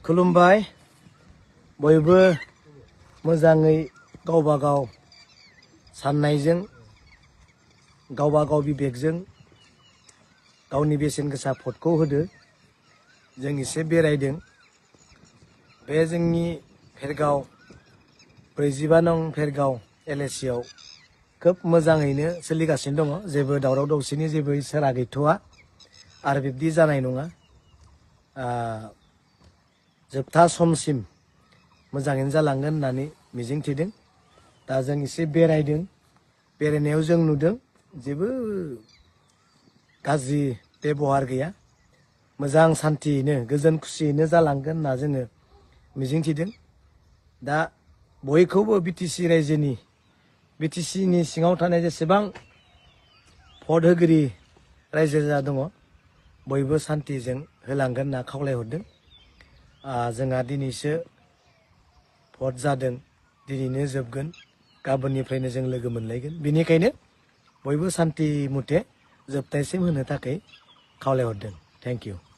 खुलुमबाय बयबो मोजाङै गावबा गाव साननायजों गावबा गाव बिबेकजों गावनि बेसेन गोसा भटखौ होदो। जों एसे बेरायदों बे जोंनि भेरगाव 45 नं भेरगाव LAC आव खोब मोजाङैनो सोलिगासिनो दङ। जेबो दावराव दावसिनि जेबो इसारा गैथ'आ आरो बिब्दि जानाय नङा। जोबथा समसिम मोजाङैनो जालांगोन होननानै मिजिंथिदों। दा जों एसे बेरायदों, बेरायनायाव जों नुदों जेबो गाज्रि बेबहार गैया, मोजां सान्थियैनो गोजोन खुसियैनो जालांगोन होनना जोङो मिजिंथिदों। दा बयखौबो BTC रायजोनि BTCनि सिङाव थानाय जेसेबां भट होगिरि रायजो राजा दङ बयबो सान्थिजों होलांगोन होनना खावलायहरदों। जोंहा दिनैसो भट जादों, दिनैनो जोबगोन, गाबोननिफ्रायनो जों लोगो मोनलायगोन। बेनिखायनो बयबो सान्थि मथे जोबनायसिम होनो थाखाय खावलायहरदों। Thank you.